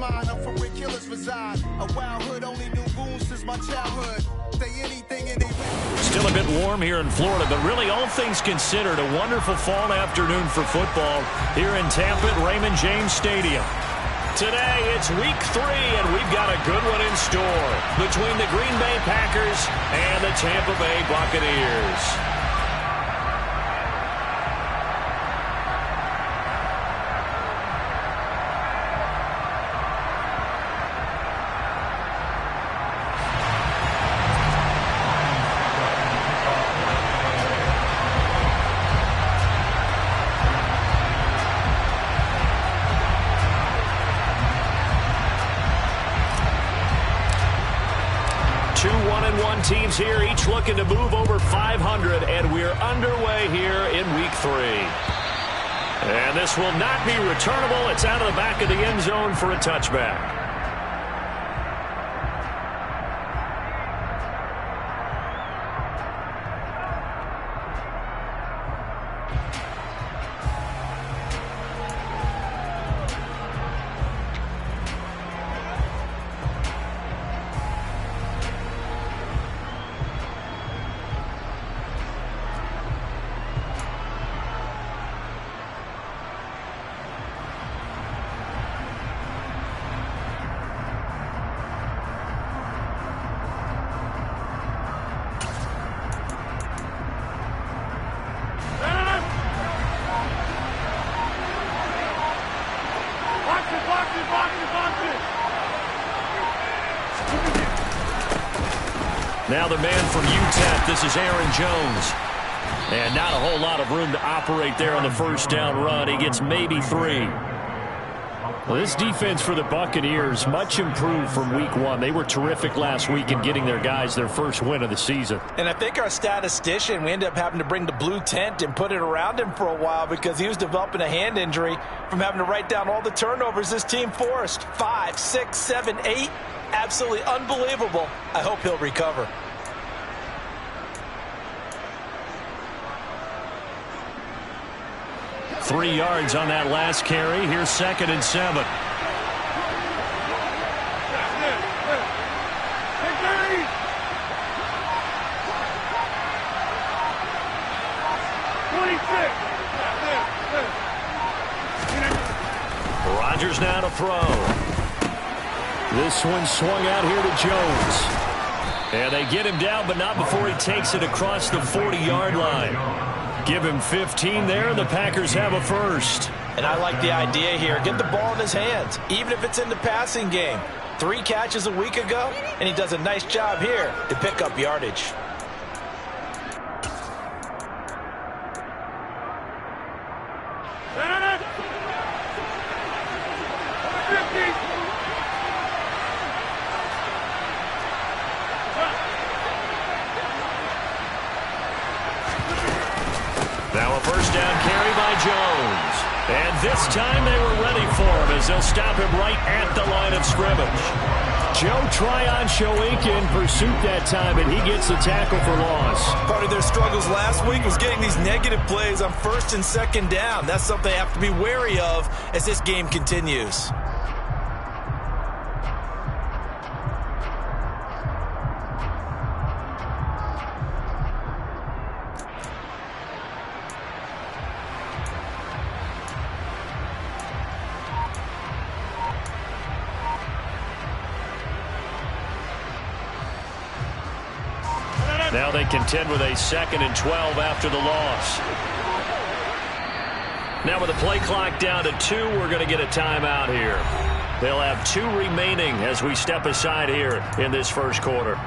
mind. I'm from where killers reside. A wild hood, only knew goons since my childhood. Say anything and they Still a bit warm here in Florida, but really all things considered, a wonderful fall afternoon for football here in Tampa at Raymond James Stadium. Today, it's week 3, and we've got a good one in store between the Green Bay Packers and the Tampa Bay Buccaneers. Two 1-1 teams here, each looking to move over 500, and we're underway here in week 3. And this will not be returnable. It's out of the back of the end zone for a touchback. Now the man from UTEP, this is Aaron Jones. And not a whole lot of room to operate there on the first down run. He gets maybe 3. Well, this defense for the Buccaneers, much improved from week 1. They were terrific last week in getting their guys their first win of the season. And I think our statistician, we ended up having to bring the blue tent and put it around him for a while because he was developing a hand injury from having to write down all the turnovers this team forced. 5, 6, 7, 8. Absolutely unbelievable. I hope he'll recover. Three yards on that last carry. Here's 2nd and 7. Rodgers now to throw. This one swung out here to Jones. And they get him down, but not before he takes it across the 40-yard line. Give him 15 there, and the Packers have a first. And I like the idea here. Get the ball in his hands, even if it's in the passing game. 3 catches a week ago, and he does a nice job here to pick up yardage. Now a first down carry by Jones. And this time they were ready for him as they'll stop him right at the line of scrimmage. Joe Tryon-Shoyinka in pursuit that time, and he gets the tackle for loss. Part of their struggles last week was getting these negative plays on 1st and 2nd down. That's something they have to be wary of as this game continues. Now they contend with a 2nd and 12 after the loss. Now with the play clock down to 2, we're going to get a timeout here. They'll have 2 remaining as we step aside here in this first quarter.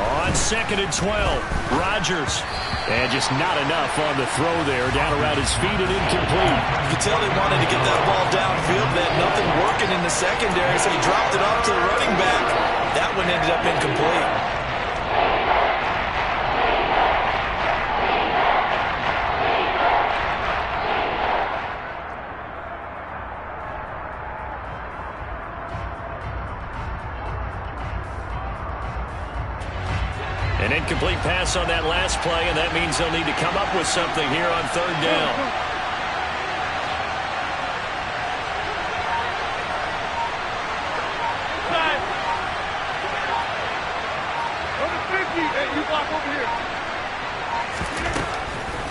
On 2nd and 12, Rodgers. And just not enough on the throw there. Down around his feet and incomplete. You could tell they wanted to get that ball downfield. They had nothing working in the secondary, so he dropped it off to the running back. That one ended up incomplete. An incomplete pass on that last play, and that means they'll need to come up with something here on third down.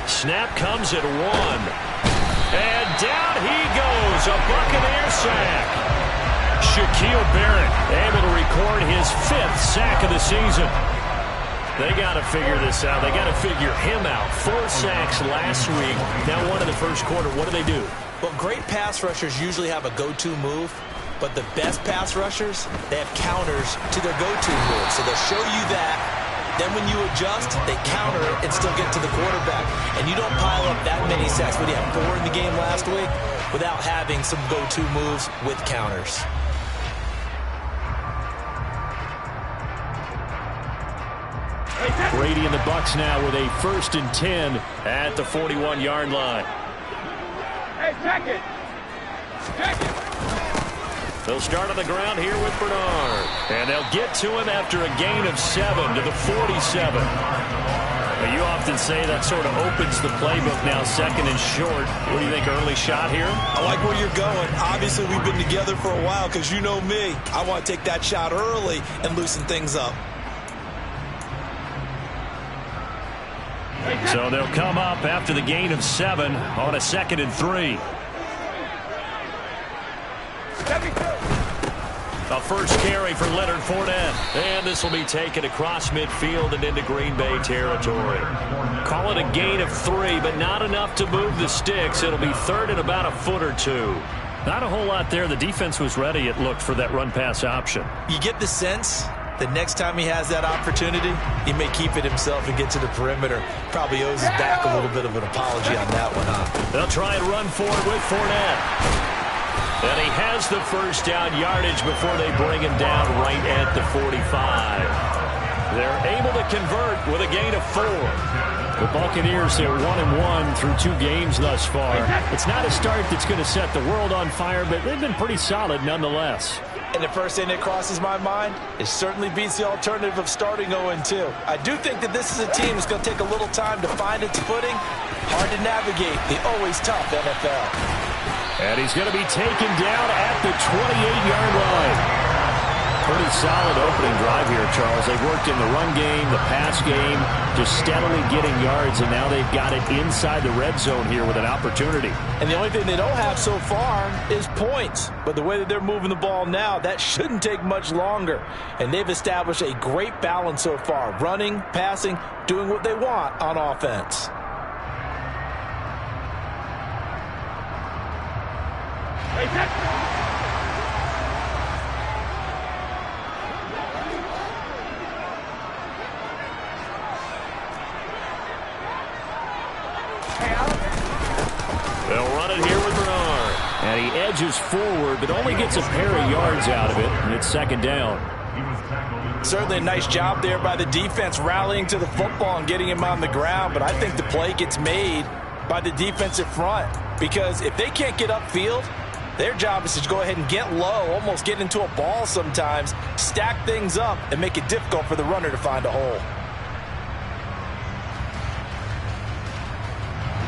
Snap comes at 1. And down he goes. A Buccaneer sack. Shaquille Barrett able to record his 5th sack of the season. They got to figure this out. They got to figure him out. 4 sacks last week. Now 1 in the first quarter. What do? Well, great pass rushers usually have a go-to move. But the best pass rushers, they have counters to their go-to move. So they'll show you that. Then when you adjust, they counter it and still get to the quarterback. And you don't pile up that many sacks. What do you have, 4 in the game last week? Without having some go-to moves with counters. Brady and the Bucs now with a 1st and 10 at the 41-yard line. Hey, check it. Check it. They'll start on the ground here with Bernard. And they'll get to him after a gain of 7 to the 47. Now, you often say that sort of opens the playbook now, 2nd and short. What do you think, early shot here? I like where you're going. Obviously, we've been together for a while because you know me. I want to take that shot early and loosen things up. So they'll come up after the gain of 7 on a 2nd and 3. A first carry for Leonard Fournette. And this will be taken across midfield and into Green Bay territory. Call it a gain of 3, but not enough to move the sticks. It'll be 3rd and about a foot or 2. Not a whole lot there. The defense was ready, it looked, for that run-pass option. You get the sense the next time he has that opportunity, he may keep it himself and get to the perimeter. Probably owes his back a little bit of an apology on that one, huh? They'll try and run forward with Fournette. And he has the first down yardage before they bring him down right at the 45. They're able to convert with a gain of 4. The Buccaneers are 1-1 through 2 games thus far. It's not a start that's going to set the world on fire, but they've been pretty solid nonetheless. And the first thing that crosses my mind, it certainly beats the alternative of starting 0-2. I do think that this is a team that's going to take a little time to find its footing. Hard to navigate the always tough NFL. And he's going to be taken down at the 28-yard line. Pretty solid opening drive here, Charles. They've worked in the run game, the pass game, just steadily getting yards, and now they've got it inside the red zone here with an opportunity. And the only thing they don't have so far is points. But the way that they're moving the ball now, that shouldn't take much longer. And they've established a great balance so far. Running, passing, doing what they want on offense. They'll run it here with Bernard. And he edges forward, but only gets a pair of yards out of it, and it's 2nd down. Certainly a nice job there by the defense rallying to the football and getting him on the ground, but I think the play gets made by the defensive front because if they can't get upfield, their job is to go ahead and get low, almost get into a ball sometimes, stack things up, and make it difficult for the runner to find a hole.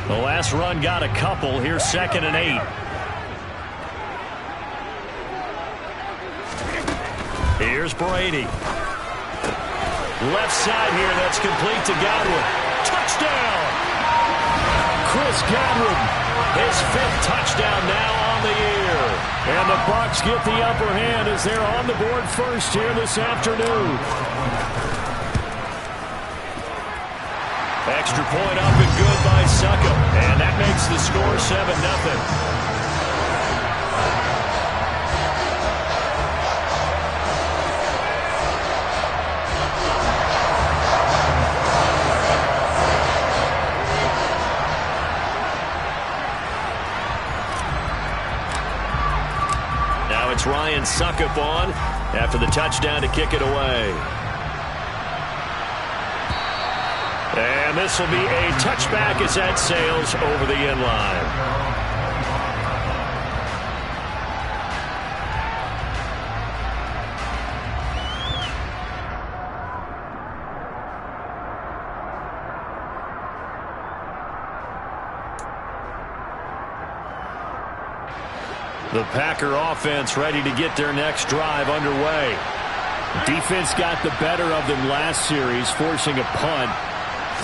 The last run got a couple. Here's 2nd and 8. Here's Brady. Left side here, that's complete to Godwin. Touchdown! Chris Godwin, his 5th touchdown now on the year. And the Bucs get the upper hand as they're on the board first here this afternoon. Extra point up and good by Suckup. And that makes the score 7-0. It's Ryan Suckup on after the touchdown to kick it away. And this will be a touchback as that sails over the end line. The Packer offense ready to get their next drive underway. Defense got the better of them last series, forcing a punt.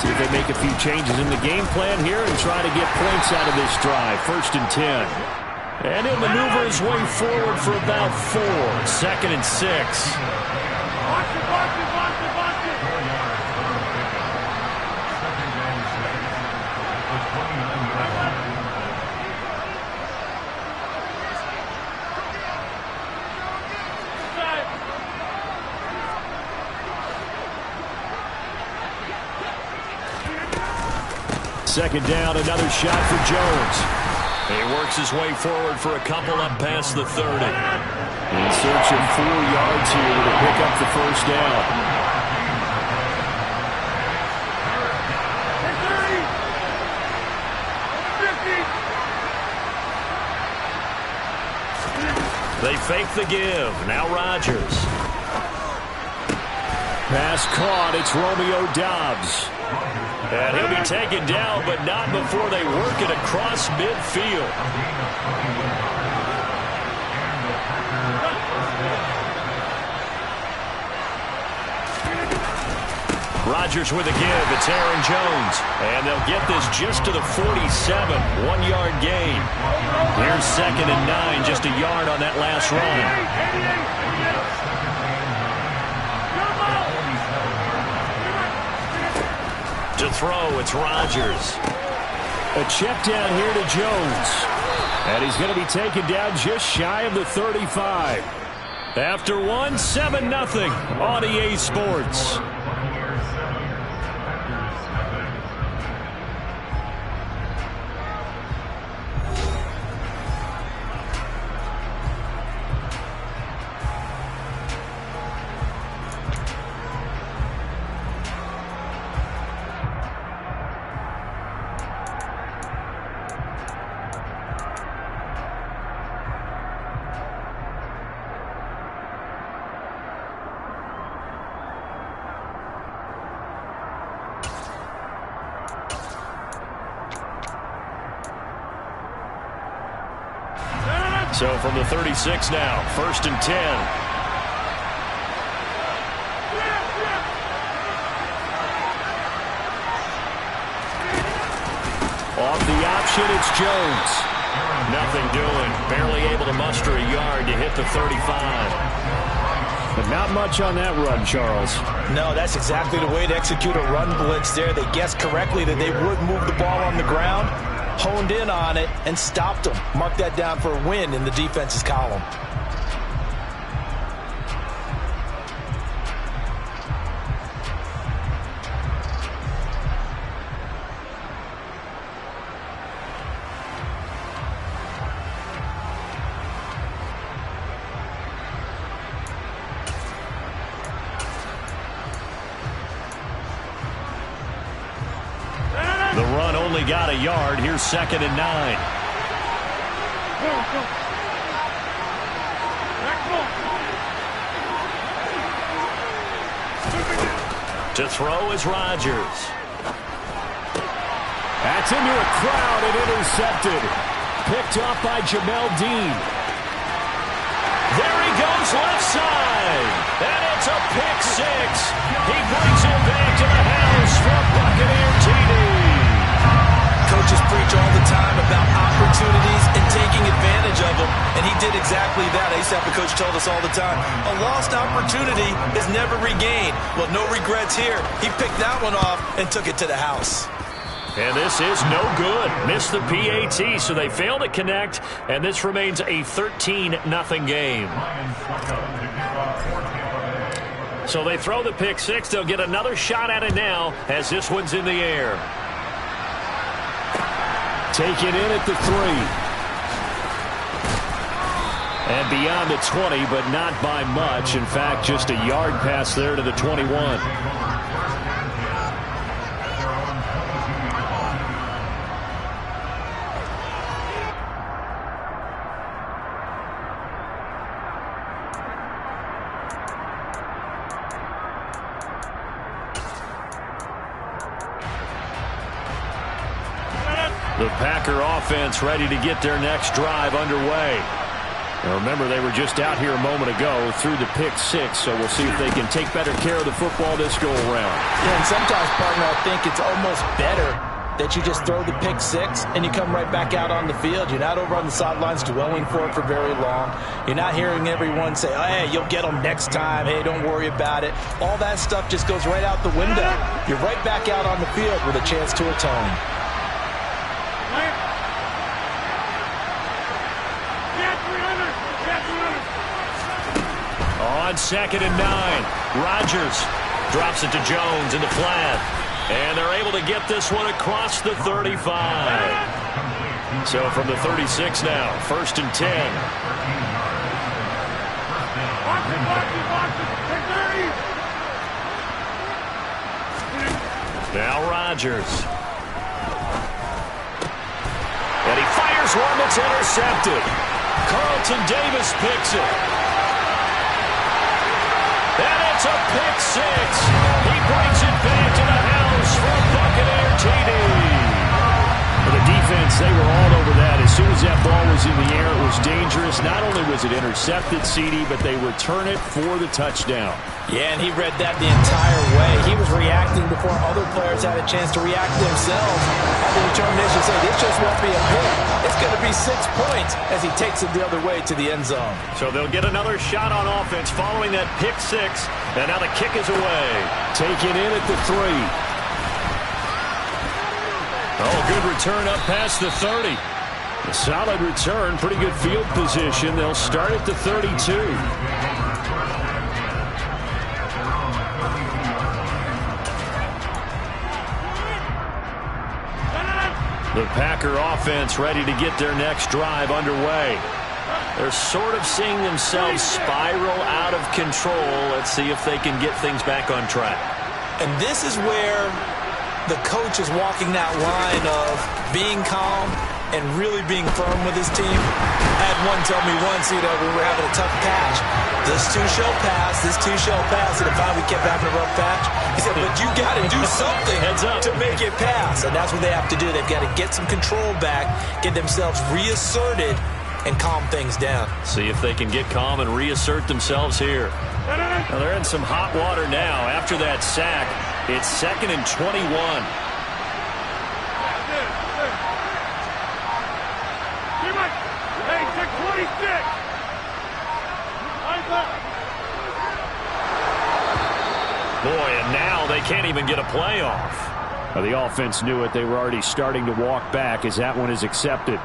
See if they make a few changes in the game plan here and try to get points out of this drive. 1st and 10. And he'll maneuver his way forward for about 4. 2nd and 6. Watch it, watch it, watch it, watch it. Second down, another shot for Jones. He works his way forward for a couple up past the 30. In search of 4 yards here to pick up the first down. They fake the give. Now Rodgers. Pass caught. It's Romeo Doubs. And he'll be taken down, but not before they work it across midfield. Rodgers with a give. It's Aaron Jones. And they'll get this just to the 47. 1-yard gain. Here's 2nd and 9. Just a yard on that last run. To throw, it's Rodgers. A check down here to Jones. And he's going to be taken down just shy of the 35. After one, 7-0 on EA Sports. So from the 36 now, 1st and 10. Off the option, it's Jones. Nothing doing. Barely able to muster a yard to hit the 35. But not much on that run, Charles. No, that's exactly the way to execute a run blitz there. They guessed correctly that they would move the ball on the ground, honed in on it, and stopped them. Mark that down for a win in the defense's column. The run only got a yard. Here's 2nd and 9. To throw is Rodgers. That's into a crowd and intercepted. Picked off by Jamel Dean. There he goes left side. And it's a pick 6. He brings it back to the house for Buccaneer TD. Coaches preach all the time about opportunities and taking advantage of them, and he did exactly that. I used to have a coach tell us all the time, a lost opportunity is never regained. Well, no regrets here. He picked that one off and took it to the house. And this is no good. Missed the PAT, so they fail to connect, and this remains a 13-0 game. So they throw the pick 6. They'll get another shot at it now as this one's in the air. Taken in at the 3. And beyond the 20, but not by much. In fact, just a yard pass there to the 21. The Packer offense ready to get their next drive underway. Now remember, they were just out here a moment ago through the pick six, so we'll see if they can take better care of the football this go around. Yeah, and sometimes, partner, I think it's almost better that you just throw the pick six and you come right back out on the field. You're not over on the sidelines dwelling for it for very long. You're not hearing everyone say, oh, hey, you'll get them next time. Hey, don't worry about it. All that stuff just goes right out the window. You're right back out on the field with a chance to atone. On 2nd and 9, Rodgers drops it to Jones in the flat. And they're able to get this one across the 35. So from the 36 now, 1st and 10. Now Rodgers. And he fires one that's intercepted. Carlton Davis picks it. And it's a pick six. He brings it back to the house for a Buccaneer TD. For the defense, they were all over that. As soon as that ball was in the air, it was dangerous. Not only was it intercepted, CD, but they return it for the touchdown. Yeah, and he read that the entire way. He was reacting before other players had a chance to react themselves. Had the determination to say, this just won't be a pick. It's going to be 6 points as he takes it the other way to the end zone. So they'll get another shot on offense following that pick six. And now the kick is away. Taken in at the 3. Oh, good return up past the 30. A solid return, pretty good field position. They'll start at the 32. The Packer offense ready to get their next drive underway. They're sort of seeing themselves spiral out of control. Let's see if they can get things back on track. And this is where the coach is walking that line of being calm and really being firm with his team. I had one tell me once, we were having a tough patch. This too shall pass, this too shall pass. And finally we kept having a rough patch. He said, but you got to do something to make it pass. And that's what they have to do. They've got to get some control back, get themselves reasserted, and calm things down. See if they can get calm and reassert themselves here. Now they're in some hot water now. After that sack, it's 2nd and 21. Hey, take 26. Boy, and now they can't even get a play off. Well, the offense knew it. They were already starting to walk back as that one is accepted.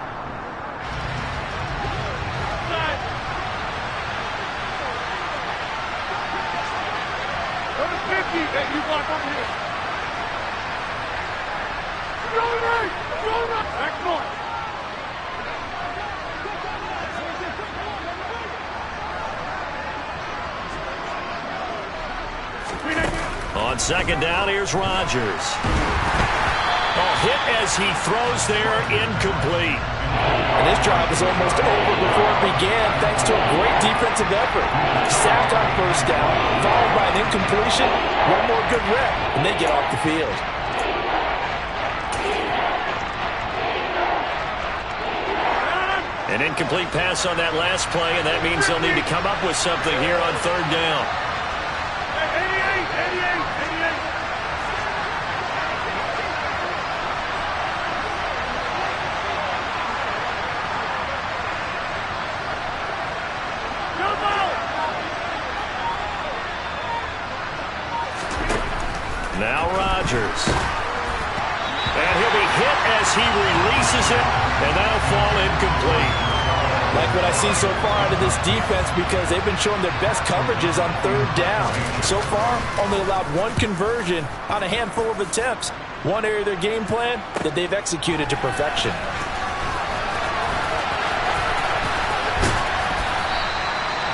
On 2nd down, here's Rodgers. Oh, hit as he throws there, incomplete. And this drive is almost over before it began, thanks to a great defensive effort. Sacked on 1st down, followed by an incompletion. One more good rep, and they get off the field. An incomplete pass on that last play, and that means they'll need to come up with something here on 3rd down. 88. Now Rodgers. And he'll be hit as he releases it, and that'll fall incomplete. Like what I see so far out of this defense, because they've been showing their best coverages on 3rd down. So far, only allowed 1 conversion on a handful of attempts. One area of their game plan that they've executed to perfection.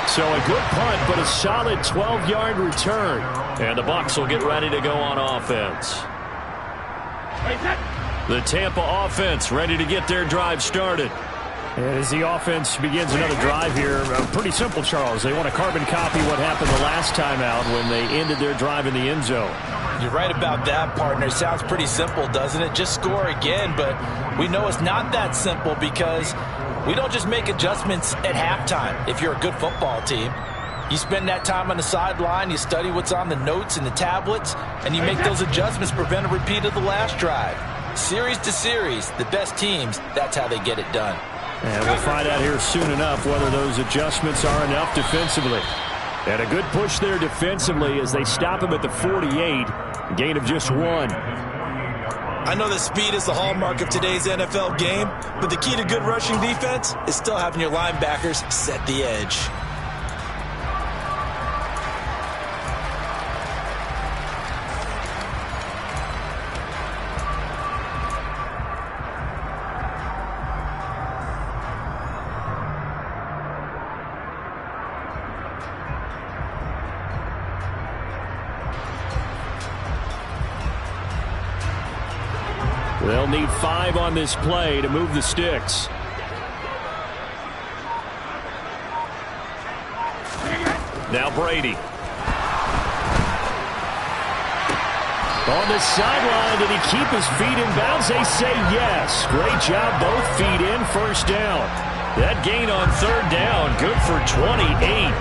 So a good punt, but a solid 12-yard return. And the Bucs will get ready to go on offense. The Tampa offense ready to get their drive started. And as the offense begins another drive here, pretty simple, Charles. They want to carbon copy what happened the last time out when they ended their drive in the end zone. You're right about that, partner. Sounds pretty simple, doesn't it? Just score again, but we know it's not that simple because We don't just make adjustments at halftime if you're a good football team. You spend that time on the sideline, you study what's on the notes and the tablets, and you make those adjustments to prevent a repeat of the last drive. Series to series, the best teams, that's how they get it done. And we'll find out here soon enough whether those adjustments are enough defensively. And a good push there defensively as they stop him at the 48, gain of just 1. I know that speed is the hallmark of today's NFL game, but the key to good rushing defense is still having your linebackers set the edge. They'll need 5 on this play to move the sticks. Now Brady. On the sideline, did he keep his feet in bounds? They say yes. Great job, both feet in, first down. That gain on third down, good for 28.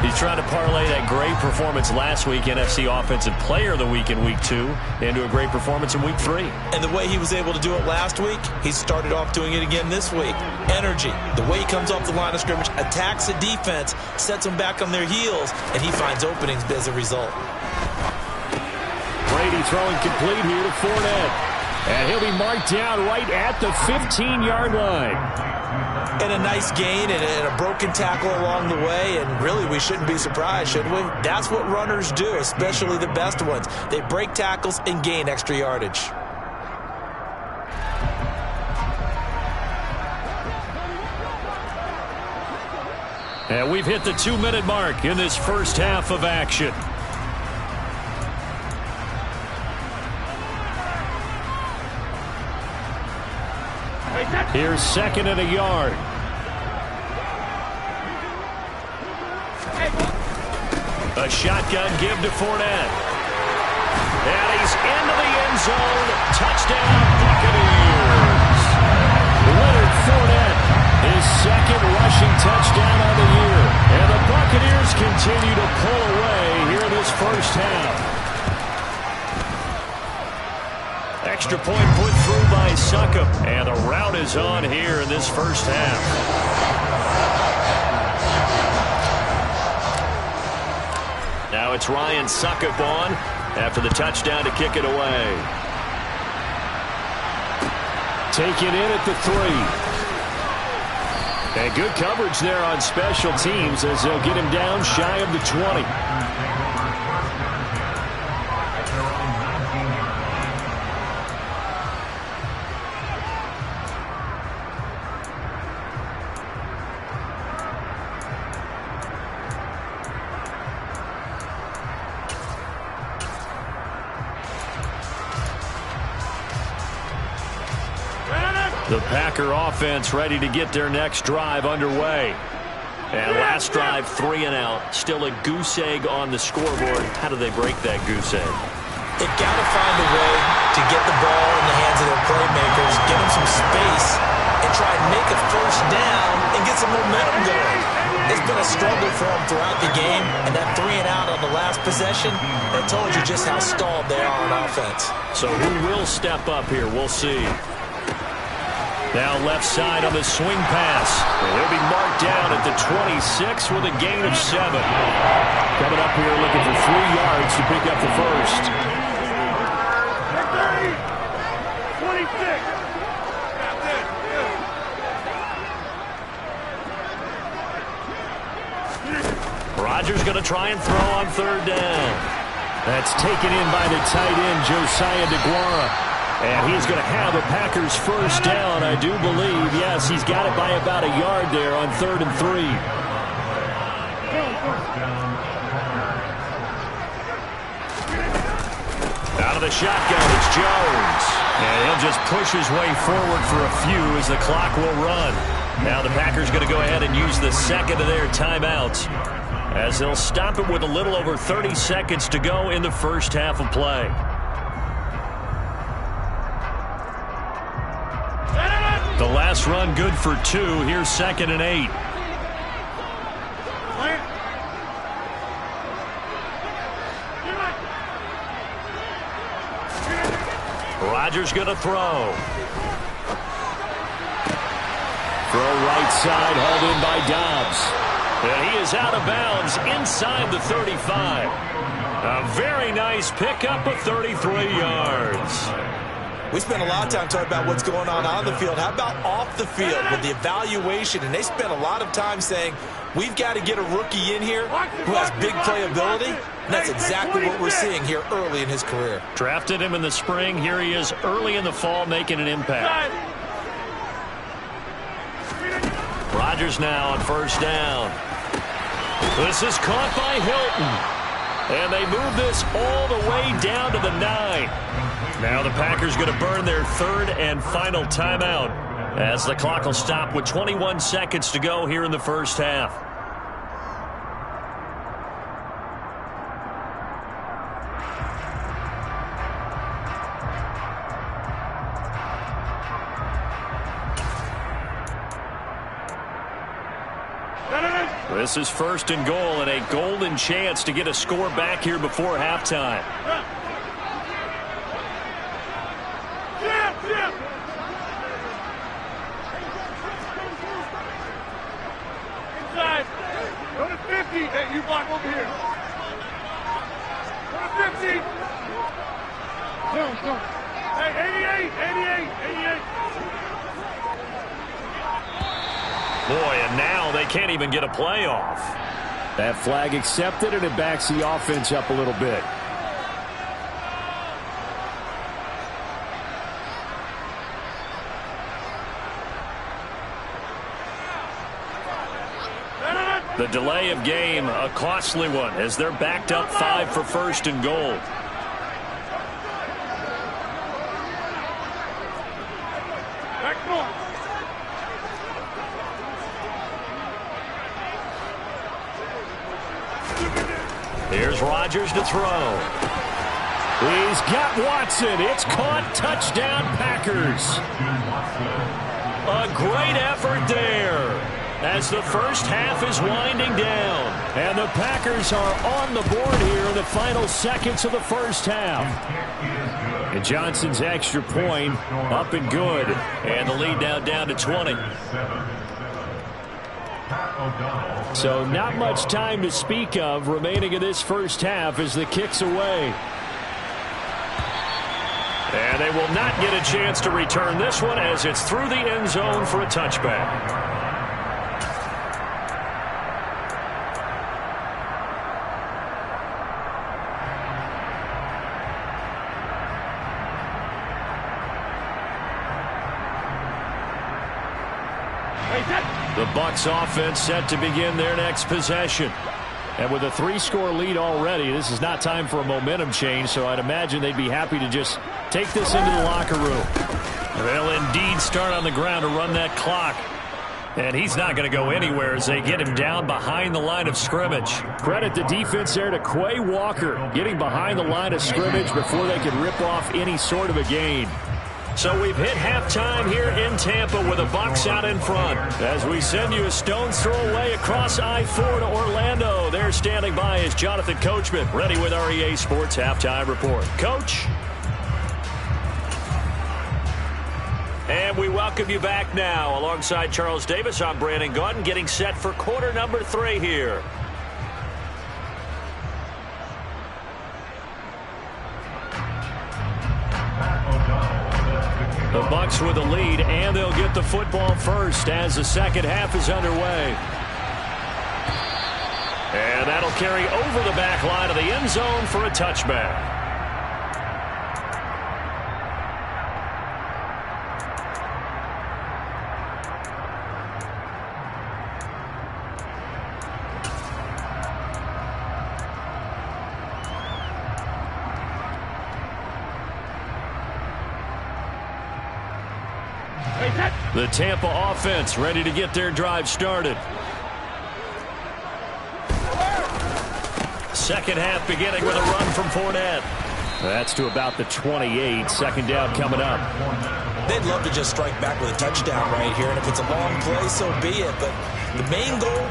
He's trying to parlay that great performance last week, NFC Offensive Player of the Week in Week 2, into a great performance in Week 3. And the way he was able to do it last week, he started off doing it again this week. Energy, the way he comes off the line of scrimmage, attacks the defense, sets them back on their heels, and he finds openings as a result. Brady throwing complete here to Fournette. And he'll be marked down right at the 15-yard line. And a nice gain and a broken tackle along the way, and really we shouldn't be surprised, should we? That's what runners do, especially the best ones. They break tackles and gain extra yardage. And we've hit the 2-minute mark in this first half of action. Here's second and a yard. A shotgun give to Fournette. And he's into the end zone. Touchdown, Buccaneers. Leonard Fournette, his second rushing touchdown of the year. And the Buccaneers continue to pull away here in this first half. Extra point put through by Succop. And the rout is on here in this first half. Now it's Ryan Succop on after the touchdown to kick it away. Taken in at the 3. And good coverage there on special teams as they'll get him down shy of the 20. The Packer offense ready to get their next drive underway. And last drive, 3 and out. Still a goose egg on the scoreboard. How do they break that goose egg? They've got to find a way to get the ball in the hands of their playmakers, get them some space, and try and make a first down and get some momentum going. It's been a struggle for them throughout the game, and that 3 and out on the last possession, that told you just how stalled they are on offense. So who will step up here? We'll see. Now left side on the swing pass. He'll be marked down at the 26 with a gain of 7. Coming up here looking for 3 yards to pick up the first. 26. Rodgers going to try and throw on third down. That's taken in by the tight end, Josiah DeGuara. And he's going to have a Packers first down, I do believe. Yes, he's got it by about a yard there on 3rd and 3. Out of the shotgun, it's Jones. And he'll just push his way forward for a few as the clock will run. Now the Packers going to go ahead and use the second of their timeouts, as they'll stop it with a little over 30 seconds to go in the first half of play. The The last run good for 2. Here's 2nd and 8. Rodgers going to throw. Throw right side, hauled in by Dobbs. And he is out of bounds inside the 35. A very nice pickup of 33 yards. We spent a lot of time talking about what's going on the field. How about off the field with the evaluation? And they spent a lot of time saying, we've got to get a rookie in here who has big playability. And that's exactly what we're seeing here early in his career. Drafted him in the spring. Here he is early in the fall making an impact. Rodgers now on 1st down. This is caught by Hilton. And they move this all the way down to the 9. Now the Packers going to burn their 3rd and final timeout as the clock will stop with 21 seconds to go here in the first half. This is 1st and goal and a golden chance to get a score back here before halftime. Inside. Go to 50. Hey, you block over here. Go to 50. Go. Hey, 88. Boy, and now they can't even get a play off. That flag accepted, and it backs the offense up a little bit. The delay of game, a costly one, as they're backed up 5 for 1st and goal. Here's Rodgers to throw. He's got Watson. It's caught. Touchdown, Packers. A great effort there as the first half is winding down. And the Packers are on the board here in the final seconds of the first half. And Johnson's extra point up and good. And the lead now down to 20. So not much time to speak of remaining in this first half as the kick's away. And they will not get a chance to return this one as it's through the end zone for a touchback. The Bucs offense set to begin their next possession. And with a 3-score lead already, this is not time for a momentum change, so I'd imagine they'd be happy to just take this into the locker room. They'll indeed start on the ground to run that clock. And he's not going to go anywhere as they get him down behind the line of scrimmage. Credit the defense there to Quay Walker, getting behind the line of scrimmage before they could rip off any sort of a gain. So we've hit halftime here in Tampa with the Bucs out in front. As we send you a stone's throw away across I-4 to Orlando. There standing by is Jonathan Coachman, ready with our EA Sports Halftime Report. Coach. And we welcome you back now. Alongside Charles Davis, I'm Brandon Gaudin, getting set for quarter number 3 here. The Bucs with the lead, and they'll get the football first as the second half is underway. And that'll carry over the back line of the end zone for a touchback. The Tampa offense ready to get their drive started. Second half beginning with a run from Fournette. That's to about the 28. Second down coming up. They'd love to just strike back with a touchdown right here, and if it's a long play, so be it. But the main goal,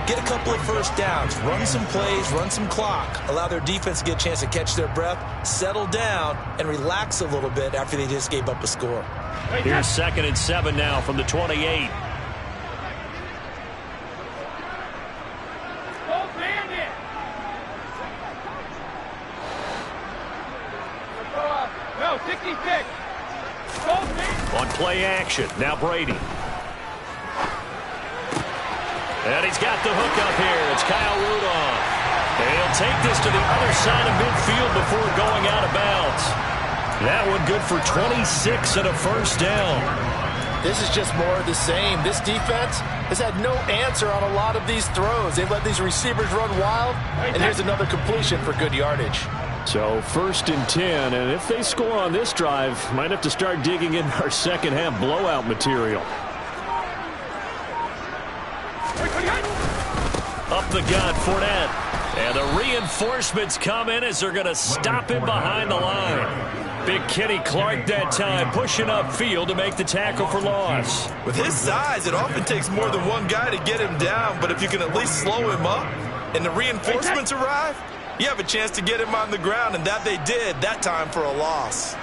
get a couple of first downs, run some plays, run some clock, allow their defense to get a chance to catch their breath, settle down, and relax a little bit after they just gave up a score. Here's 2nd and 7 now from the 28. No, 66. On play action, now Brady. And he's got the hook up here. It's Kyle Rudolph. And he'll take this to the other side of midfield before going out of bounds. That one good for 26 and a first down. This is just more of the same. This defense has had no answer on a lot of these throws. They've let these receivers run wild, and here's another completion for good yardage. So 1st and 10, and if they score on this drive, might have to start digging in our second half blowout material. Up the gut, Fournette. And the reinforcements come in as they're going to stop him behind the line. Big Kenny Clark that time, pushing upfield to make the tackle for loss. With his size, it often takes more than one guy to get him down, but if you can at least slow him up and the reinforcements arrive, you have a chance to get him on the ground, and that they did, that time for a loss.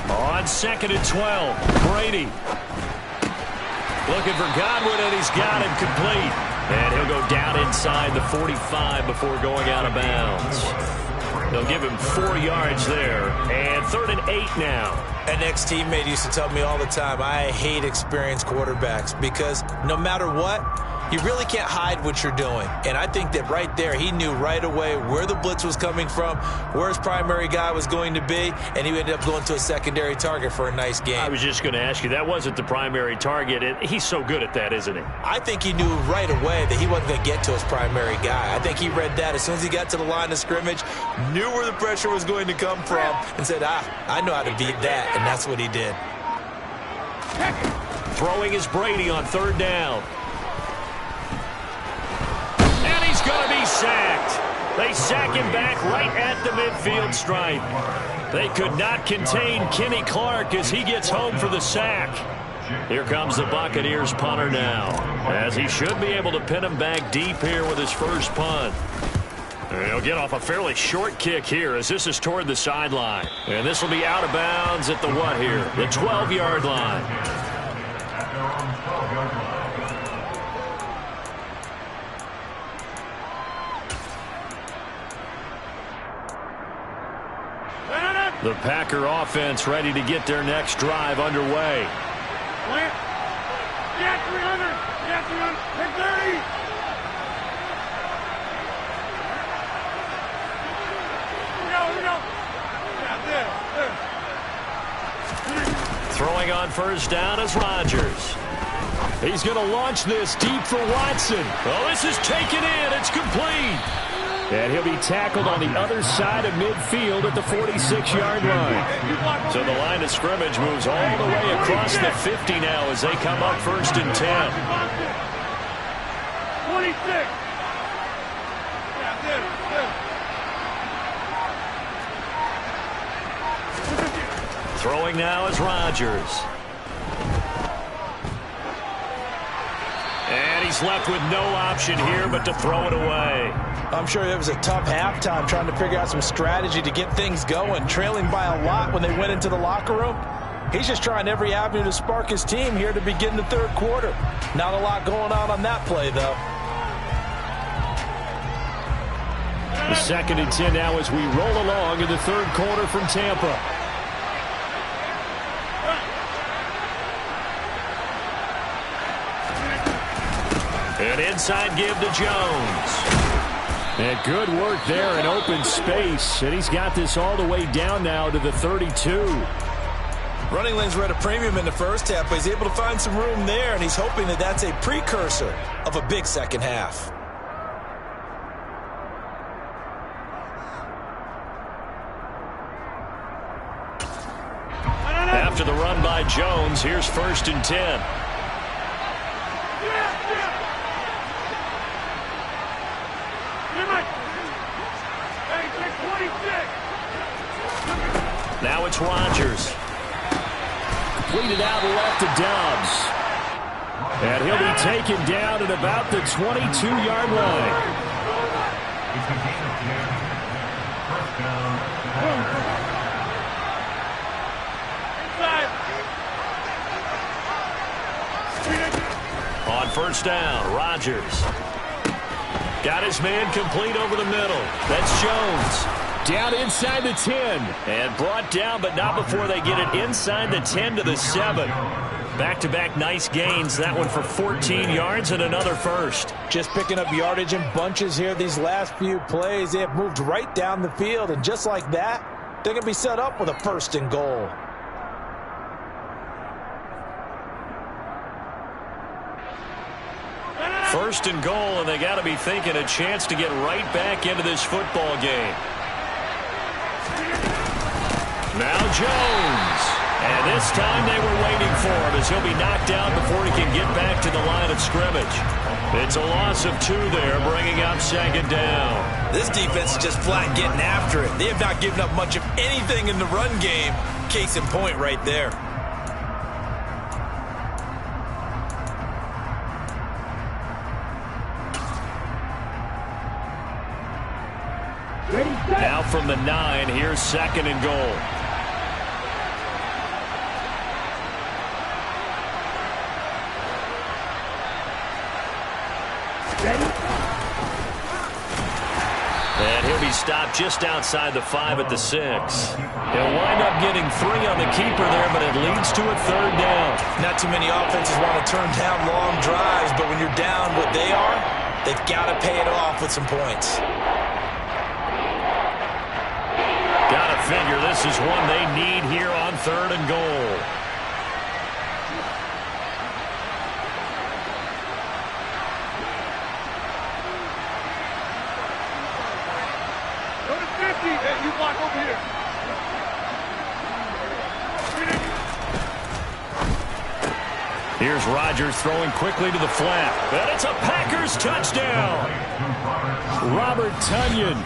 On 2nd and 12, Brady. Looking for Godwin, and he's got him complete. And he'll go down inside the 45 before going out of bounds. They'll give him 4 yards there. And 3rd and 8 now. An ex-teammate used to tell me all the time, I hate experienced quarterbacks because no matter what, you really can't hide what you're doing. And I think that right there, he knew right away where the blitz was coming from, where his primary guy was going to be, and he ended up going to a secondary target for a nice game. I was just going to ask you, that wasn't the primary target. He's so good at that, isn't he? I think he knew right away that he wasn't going to get to his primary guy. I think he read that as soon as he got to the line of scrimmage, knew where the pressure was going to come from, and said, I know how to beat that, and that's what he did. Throwing is Brady on 3rd down. Going to be sacked. They sack him back right at the midfield stripe. They could not contain Kenny Clark as he gets home for the sack. Here comes the Buccaneers punter now, as he should be able to pin him back deep here with his first punt. And he'll get off a fairly short kick here as this is toward the sideline. And this will be out of bounds at the what here? The 12-yard line. The Packer offense ready to get their next drive underway. Yeah, 300. Yeah, 300. 30. Throwing on first down is Rodgers. He's going to launch this deep for Watson. Oh, this is taken in. It's complete. And he'll be tackled on the other side of midfield at the 46-yard line. So the line of scrimmage moves all the way across the 50 now as they come up 1st and 10. 26. Throwing now is Rodgers. And he's left with no option here but to throw it away. I'm sure it was a tough halftime trying to figure out some strategy to get things going, trailing by a lot when they went into the locker room. He's just trying every avenue to spark his team here to begin the 3rd quarter. Not a lot going on that play, though. The 2nd and 10 now as we roll along in the 3rd quarter from Tampa. An inside give to Jones. And good work there in open space. And he's got this all the way down now to the 32. Running lanes were at a premium in the first half, but he's able to find some room there, and he's hoping that that's a precursor of a big second half. after the run by Jones. Here's 1st and 10. Now it's Rodgers. Completed out left to Dobbs. And he'll be taken down at about the 22-yard line. On 1st down, Rodgers. Got his man complete over the middle. That's Jones. Down inside the 10. And brought down, but not before they get it inside the 10 to the 7. Back-to-back nice gains. That one for 14 yards and another first. Just picking up yardage in bunches here these last few plays. They have moved right down the field, and just like that, they're going to be set up with a 1st and goal. First and goal, and they got to be thinking a chance to get right back into this football game. Now Jones. And this time they were waiting for him as he'll be knocked down before he can get back to the line of scrimmage. It's a loss of 2 there, bringing up 2nd down. This defense is just flat getting after it. They have not given up much of anything in the run game. Case in point right there. Now from the 9, here's 2nd and goal. And he'll be stopped just outside the 5 at the 6. He'll wind up getting 3 on the keeper there, but it leads to a 3rd down. Not too many offenses want to turn down long drives, but when you're down what they are, they've got to pay it off with some points. Gotta figure this is one they need here on 3rd and goal. Go to 50. Hey, you block over here. Here's Rodgers throwing quickly to the flat. And it's a Packers touchdown. Robert Tonyan,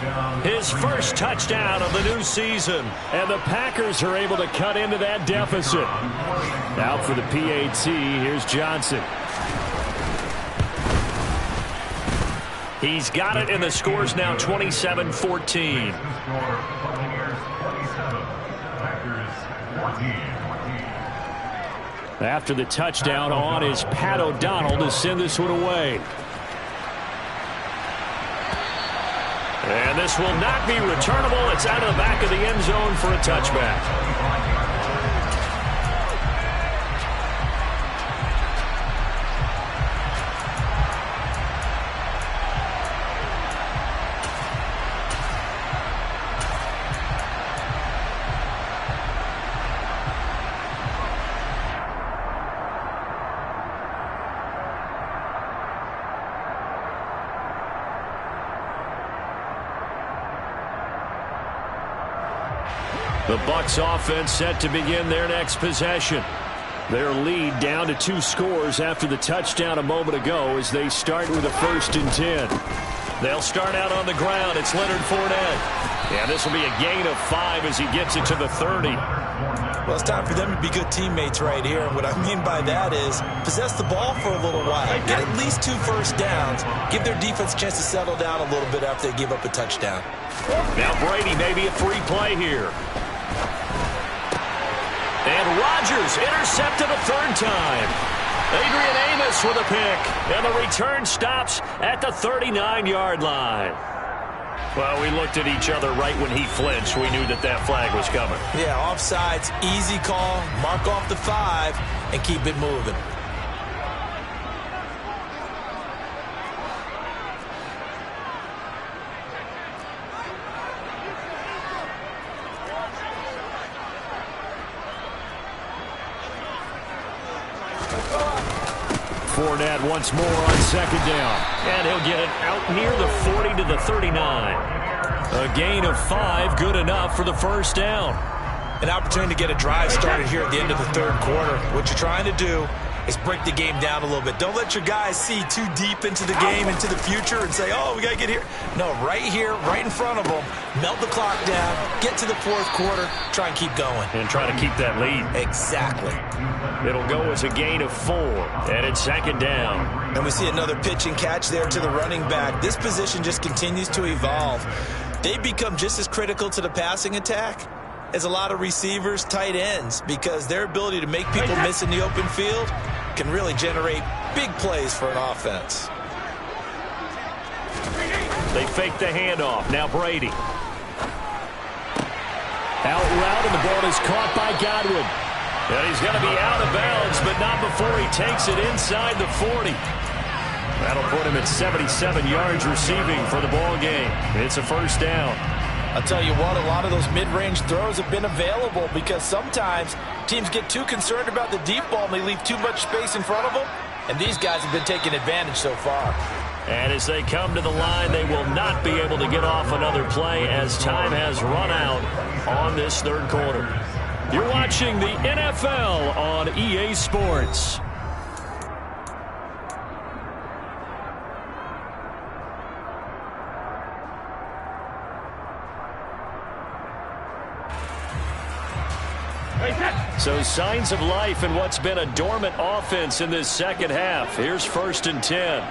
his first touchdown of the new season. And the Packers are able to cut into that deficit. Out for the PAT, here's Johnson. He's got it, and the score's now 27-14. After the touchdown, on is Pat O'Donnell to send this one away. And this will not be returnable. It's out of the back of the end zone for a touchback. The Bucs offense set to begin their next possession. Their lead down to 2 scores after the touchdown a moment ago as they start with a 1st and 10. They'll start out on the ground. It's Leonard Fournette. And this will be a gain of 5 as he gets it to the 30. Well, it's time for them to be good teammates right here. And what I mean by that is possess the ball for a little while. Get at least 2 first downs. Give their defense a chance to settle down a little bit after they give up a touchdown. Now Brady maybe a free play here. And Rodgers intercepted a 3rd time. Adrian Amos with a pick. And the return stops at the 39-yard line. Well, we looked at each other right when he flinched. We knew that that flag was coming. Yeah, offsides, easy call. Mark off the 5 and keep it moving. Fournette once more on 2nd down. And he'll get it out near the 40 to the 39. A gain of 5, good enough for the 1st down. An opportunity to get a drive started here at the end of the third quarter. What you're trying to do is break the game down a little bit. Don't let your guys see too deep into the game, into the future, and say, oh, we got to get here. No, right here, right in front of them, melt the clock down, get to the fourth quarter, try and keep going. And try to keep that lead. Exactly. It'll go as a gain of 4, and it's second down. And we see another pitch and catch there to the running back. This position just continues to evolve. They become just as critical to the passing attack as a lot of receivers, tight ends, because their ability to make people miss in the open field can really generate big plays for an offense. They fake the handoff. Now Brady. Out route, and the ball is caught by Godwin. And he's going to be out of bounds, but not before he takes it inside the 40. That'll put him at 77 yards receiving for the ball game. It's a first down. I'll tell you what, a lot of those mid-range throws have been available because sometimes teams get too concerned about the deep ball and they leave too much space in front of them, and these guys have been taking advantage so far. And as they come to the line, they will not be able to get off another play as time has run out on this third quarter. You're watching the NFL on EA Sports. So signs of life in what's been a dormant offense in this second half. Here's 1st and 10.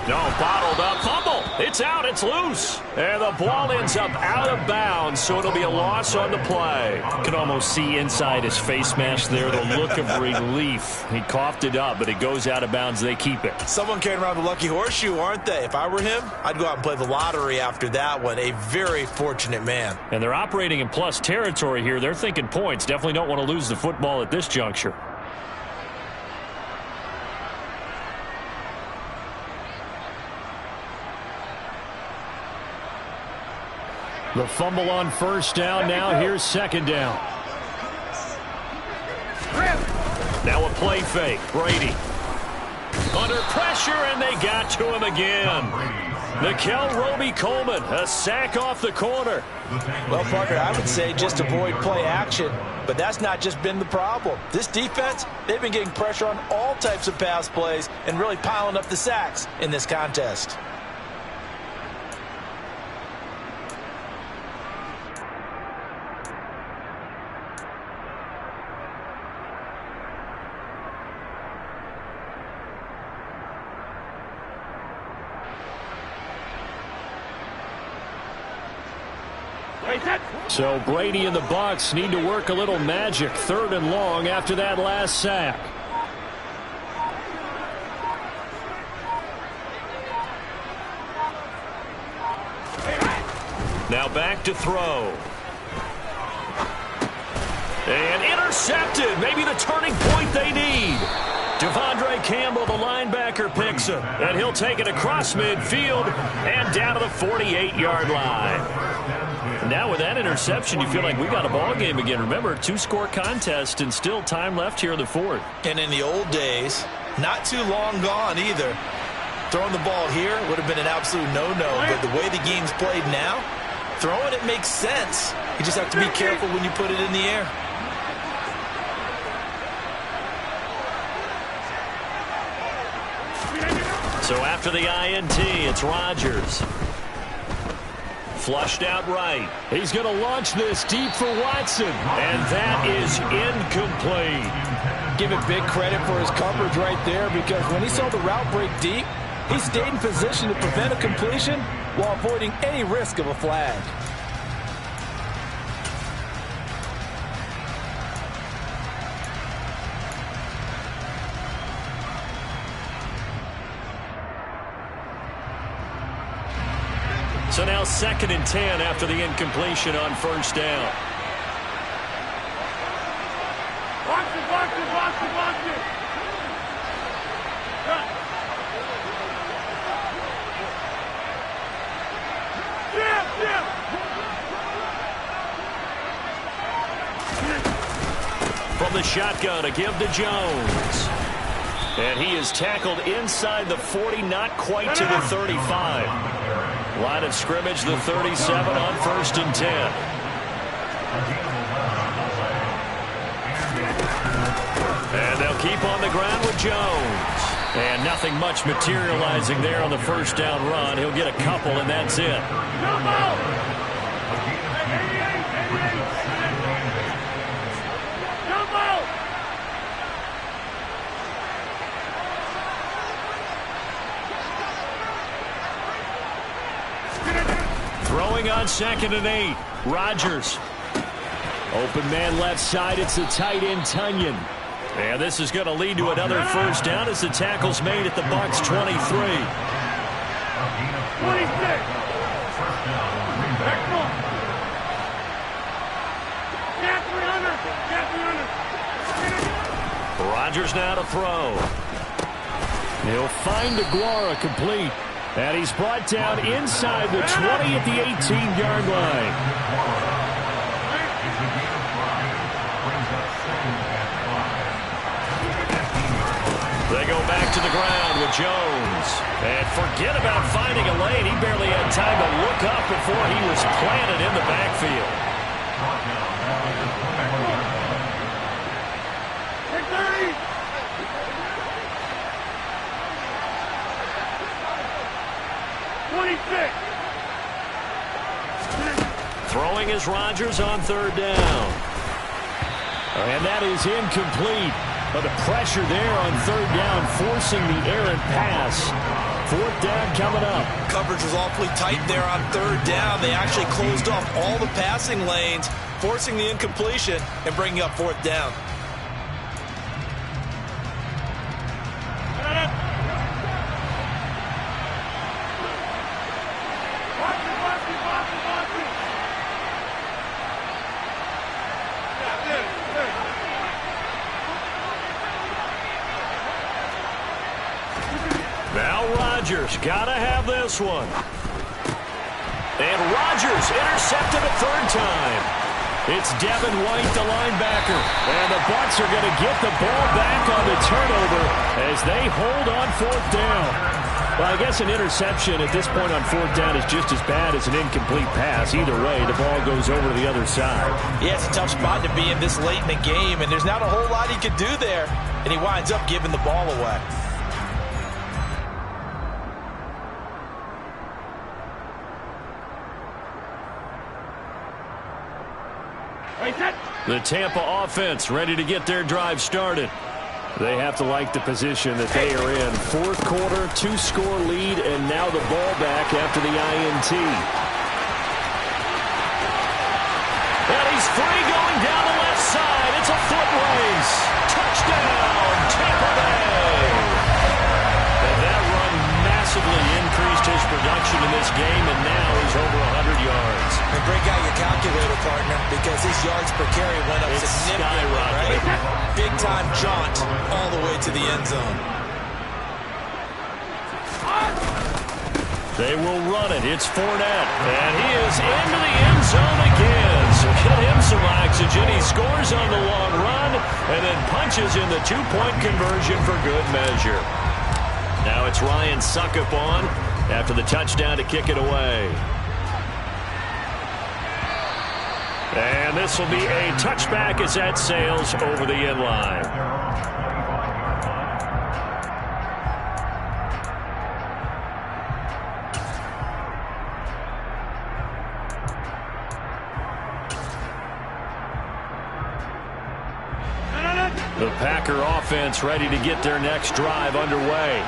No, bottled up. Fumble. It's out. It's loose. And the ball ends up out of bounds, so it'll be a loss on the play. You can almost see inside his face mask there the look of relief. He coughed it up, but it goes out of bounds. They keep it. Someone carrying around the lucky horseshoe, aren't they? If I were him, I'd go out and play the lottery after that one. A very fortunate man. And they're operating in plus territory here. They're thinking points. Definitely don't want to lose the football at this juncture. The fumble on first down. Now here's second down. Now a play fake. Brady. Under pressure, and they got to him again. Nikel Roby-Coleman, a sack off the corner. Well, Parker, I would say just avoid play action, but that's not just been the problem. This defense, they've been getting pressure on all types of pass plays and really piling up the sacks in this contest. So Brady and the Bucs need to work a little magic. 3rd and long after that last sack. Now back to throw. And intercepted. Maybe the turning point they need. Devondre Campbell, the linebacker, picks him. And he'll take it across midfield and down to the 48-yard line. Now with that interception, you feel like we got a ball game again. Remember, 2-score contest and still time left here in the 4th. And in the old days, not too long gone either. Throwing the ball here would have been an absolute no-no. But the way the game's played now, throwing it makes sense. You just have to be careful when you put it in the air. So after the INT, it's Rodgers. Flushed out right. He's going to launch this deep for Watson. And that is incomplete. Give it big credit for his coverage right there, because when he saw the route break deep, he stayed in position to prevent a completion while avoiding any risk of a flag. So now 2nd and 10 after the incompletion on first down. Watch it, watch it, watch it, watch it. From the shotgun, a give to Jones. And he is tackled inside the 40, not quite to the 35. Line of scrimmage, the 37 on 1st and 10. And they'll keep on the ground with Jones. And nothing much materializing there on the first down run. He'll get a couple, and that's it. Throwing on 2nd and 8. Rodgers. Open man left side. It's the tight end, Tunyon. And this is going to lead to another first down as the tackle's made at the Bucs 23. 26. Rodgers now to throw. He'll find Aguara complete. And he's brought down inside the 20 at the 18-yard line. They go back to the ground with Jones. And forget about finding a lane. He barely had time to look up before he was planted in the backfield. 26. Throwing is Rodgers on 3rd down. And that is incomplete. But the pressure there on 3rd down, forcing the errant pass. 4th down coming up. Coverage was awfully tight there on 3rd down. They actually closed off all the passing lanes, forcing the incompletion and bringing up 4th down. Now Rodgers, gotta have this one. And Rodgers intercepted a 3rd time. It's Devin White, the linebacker. And the Bucs are going to get the ball back on the turnover as they hold on 4th down. Well, I guess an interception at this point on 4th down is just as bad as an incomplete pass. Either way, the ball goes over to the other side. Yeah, it's a tough spot to be in this late in the game, and there's not a whole lot he could do there. And he winds up giving the ball away. The Tampa offense ready to get their drive started. They have to like the position that they are in. 4th quarter, 2-score lead, and now the ball back after the INT. And he's free going down the left side. It's a foot race. Touchdown, Tampa Bay. And that run massively increased his production in this game, and now he's over 100 yards. And break out your calculator, partner, because his yards per carry went up significantly, right? Big-time jaunt all the way to the end zone. They will run it. It's Fournette. And he is into the end zone again. So get him some oxygen. He scores on the long run and then punches in the 2-point conversion for good measure. Now it's Ryan Suckup on after the touchdown to kick it away. And this will be a touchback as that sails over the end line. The Packer offense ready to get their next drive underway.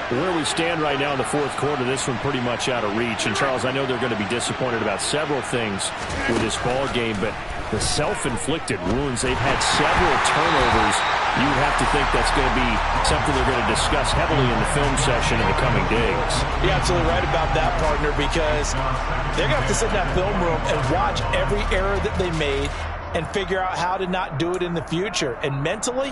Where we stand right now in the 4th quarter, this one pretty much out of reach. And, Charles, I know they're going to be disappointed about several things with this ball game, but the self-inflicted wounds, they've had several turnovers. You have to think that's going to be something they're going to discuss heavily in the film session in the coming days. You're absolutely right about that, partner, because they're going to have to sit in that film room and watch every error that they made and figure out how to not do it in the future. And mentally,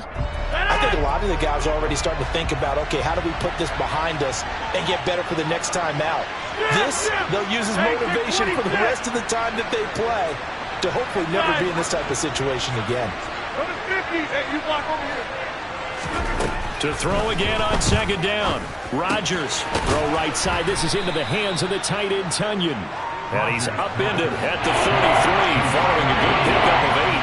I think a lot of the guys are already starting to think about, okay, how do we put this behind us and get better for the next time out? This, they'll use as motivation for the rest of the time that they play to hopefully never be in this type of situation again. To throw again on second down. Rodgers, throw right side. This is into the hands of the tight end, Tunyon. And he's upended at the 33, following a good pickup of 8.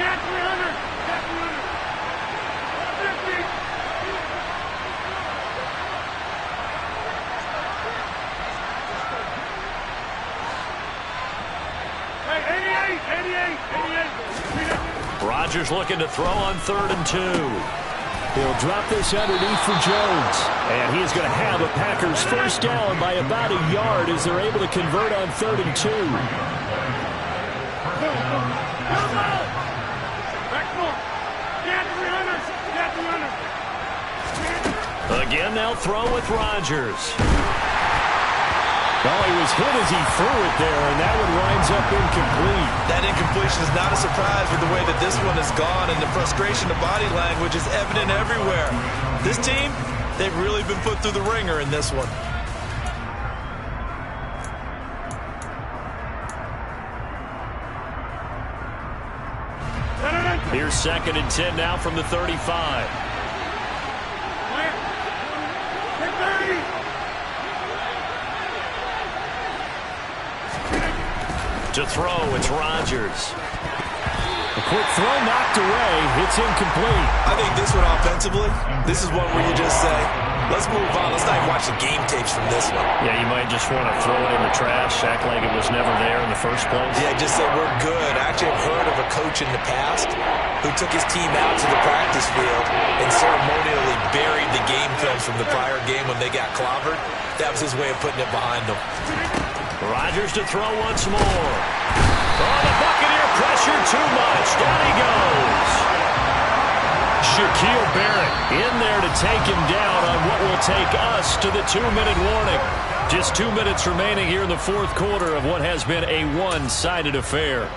Get 300. Get 300. 50. Hey, 88. Rodgers looking to throw on 3rd and 2. He'll drop this underneath for Jones. And he is going to have a Packers first down by about a yard as they're able to convert on 3rd and 2. Again, they'll throw with Rodgers. Oh, he was hit as he threw it there, and that one winds up incomplete. That incompletion is not a surprise with the way that this one has gone, and the frustration of body language is evident everywhere. This team, they've really been put through the ringer in this one. Here's 2nd and 10 now from the 35. To throw, it's Rodgers. A quick throw knocked away. It's incomplete. I think this one offensively, this is one where you just say, let's move on. Let's not even watch the game tapes from this one. Yeah, you might just want to throw it in the trash, act like it was never there in the first place. Yeah, just say we're good. Actually, I've heard of a coach in the past who took his team out to the practice field and ceremonially buried the game films from the prior game when they got clobbered. That was his way of putting it behind them. Rodgers to throw once more. Oh, the Buccaneer pressure too much. Down he goes. Shaquille Barrett in there to take him down on what will take us to the 2-minute warning. Just 2 minutes remaining here in the 4th quarter of what has been a one-sided affair.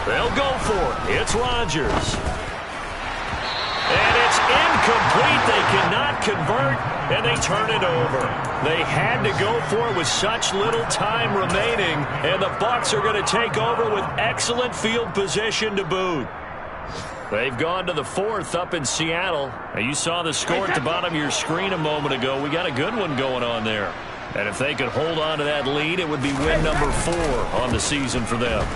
They'll go for it. It's Rodgers. And it's incomplete. They cannot convert, and they turn it over. They had to go for it with such little time remaining, and the Bucs are going to take over with excellent field position to boot. They've gone to the 4th up in Seattle. Now, you saw the score at the bottom of your screen a moment ago. We got a good one going on there. And if they could hold on to that lead, it would be win number 4 on the season for them.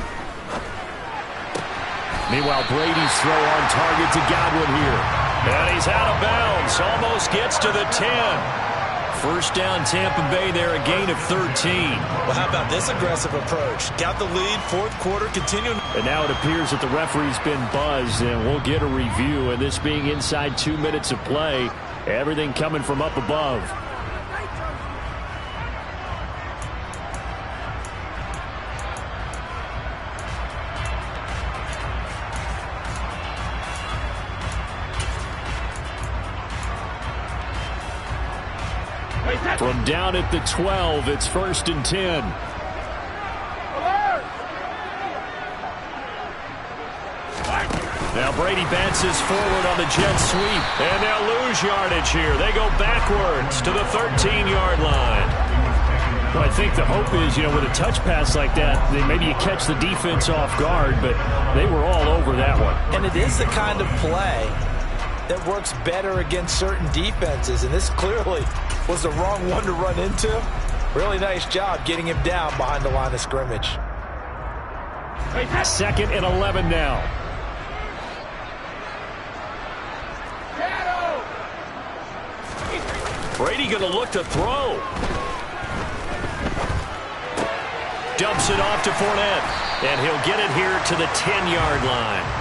Meanwhile, Brady's throw on target to Godwin here. And he's out of bounds. Almost gets to the 10. First down, Tampa Bay there, a gain of 13. Well, how about this aggressive approach? Got the lead, 4th quarter, continuing. And now it appears that the referee's been buzzed, and we'll get a review. And this being inside 2 minutes of play, everything coming from up above. From down at the 12, it's 1st and 10. Now Brady bounces forward on the jet sweep, and they'll lose yardage here. They go backwards to the 13-yard line. Well, I think the hope is, with a touch pass like that, maybe you catch the defense off guard, but they were all over that one. And it is the kind of play that works better against certain defenses, and this clearly was the wrong one to run into. Really nice job getting him down behind the line of scrimmage. 2nd and 11 now. Brady going to look to throw. Dumps it off to Fournette, and he'll get it here to the 10-yard line.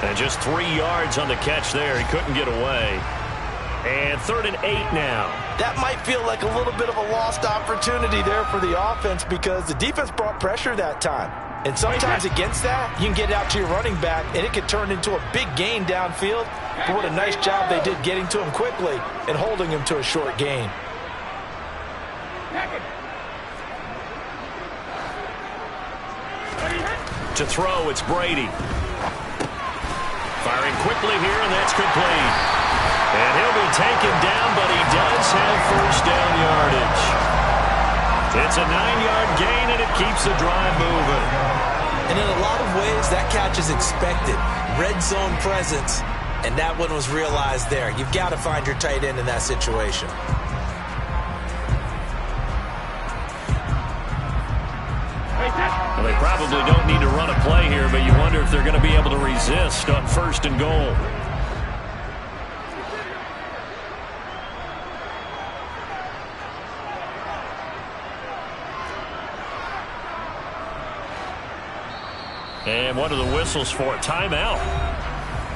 And just 3 yards on the catch there. He couldn't get away. And 3rd and 8 now. That might feel like a little bit of a lost opportunity there for the offense because the defense brought pressure that time. And sometimes against that, you can get out to your running back, and it could turn into a big gain downfield. But what a nice job they did getting to him quickly and holding him to a short gain. To throw, it's Brady. Firing quickly here, and that's complete. And he'll be taken down, but he does have first down yardage. It's a 9-yard gain, and it keeps the drive moving. And in a lot of ways, that catch is expected. Red zone presence, and that one was realized there. You've got to find your tight end in that situation. Well, they probably don't need to run a play here, but you wonder if they're going to be able to resist on first and goal. And what are the whistles for? Timeout.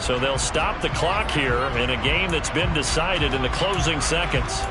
So they'll stop the clock here in a game that's been decided in the closing seconds.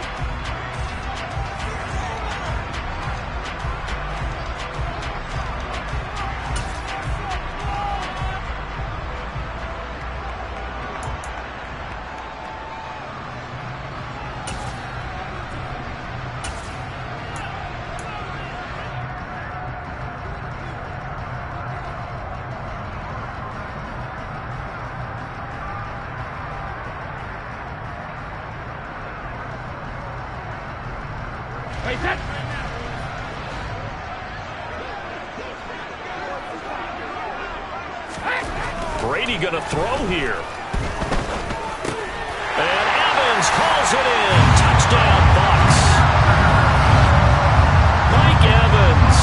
Brady going to throw here. And Evans calls it in. Touchdown, Bucs. Mike Evans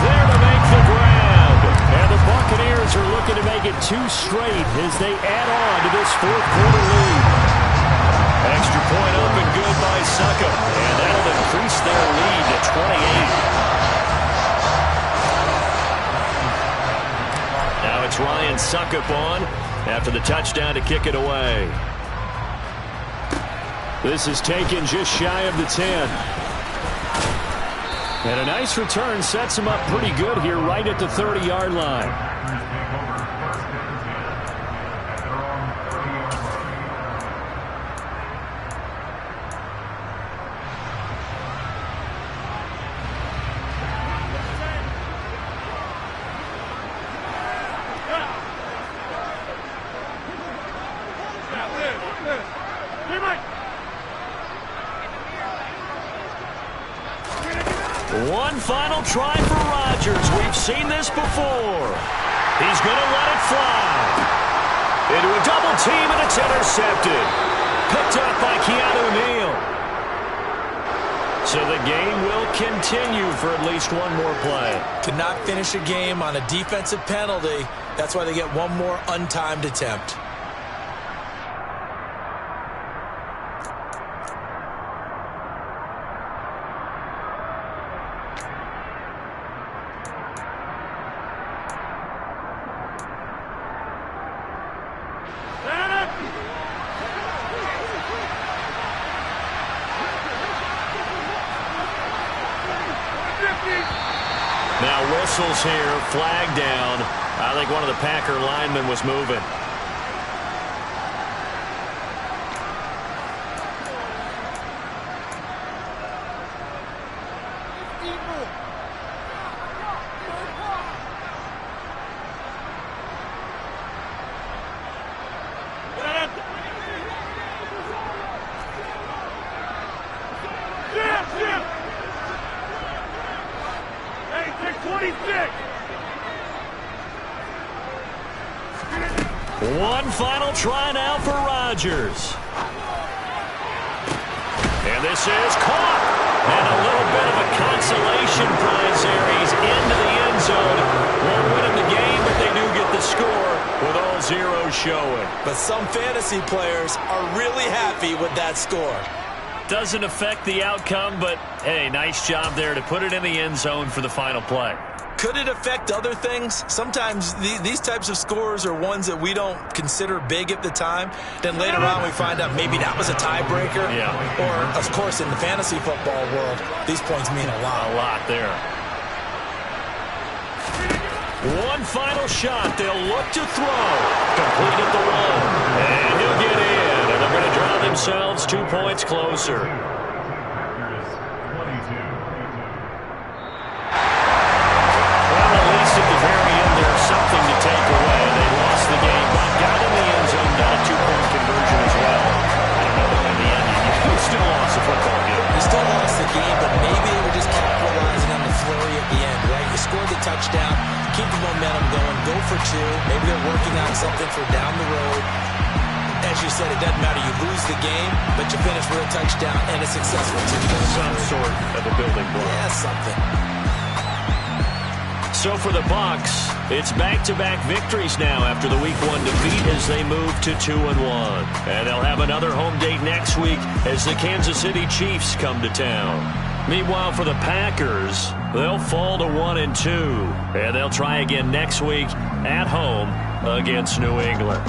there to make the grab. And the Buccaneers are looking to make it 2 straight as they add on to this fourth-quarter lead. Extra point up and good by Suckup. And that'll increase their lead to 28. Now it's Ryan Suckup on after the touchdown to kick it away. This is taken just shy of the 10. And a nice return sets him up pretty good here right at the 30-yard line. One final try for Rodgers. We've seen this before. He's going to let it fly. Into a double team, and it's intercepted. Picked up by Keanu Neal. So the game will continue for at least one more play. Could not finish a game on a defensive penalty. That's why they get one more untimed attempt. Now whistles here, flag down. I think one of the Packer linemen was moving. One final try now for Rodgers. And this is caught. And a little bit of a consolation prize there. He's into the end zone. Won't win him the game, but they do get the score with all zeros showing. But some fantasy players are really happy with that score. Doesn't affect the outcome, but, hey, nice job there to put it in the end zone for the final play. Could it affect other things? Sometimes these types of scores are ones that we don't consider big at the time. Then later on we find out maybe that was a tiebreaker. Yeah. Or, of course, in the fantasy football world, these points mean a lot. A lot there. One final shot. They'll look to throw. Complete at the one. And he'll get in. And they're going to draw themselves 2 points closer. Well, at least at the very end, there's something to take away. They lost the game, but got in the end zone, got a 2-point conversion as well. I don't know, though, in the end, you still lost the football game. You still lost the game, but maybe they were just capitalizing on the flurry at the end, right? You scored the touchdown, keep the momentum going, go for 2. Maybe they're working on something for down the road. As you said, it doesn't matter. You lose the game, but you finish with a touchdown and a successful team. Some sort of a building block. Yeah, something. So for the Bucs, it's back-to-back victories now after the Week 1 defeat as they move to 2-1. And they'll have another home date next week as the Kansas City Chiefs come to town. Meanwhile, for the Packers, they'll fall to 1-2. And they'll try again next week at home against New England.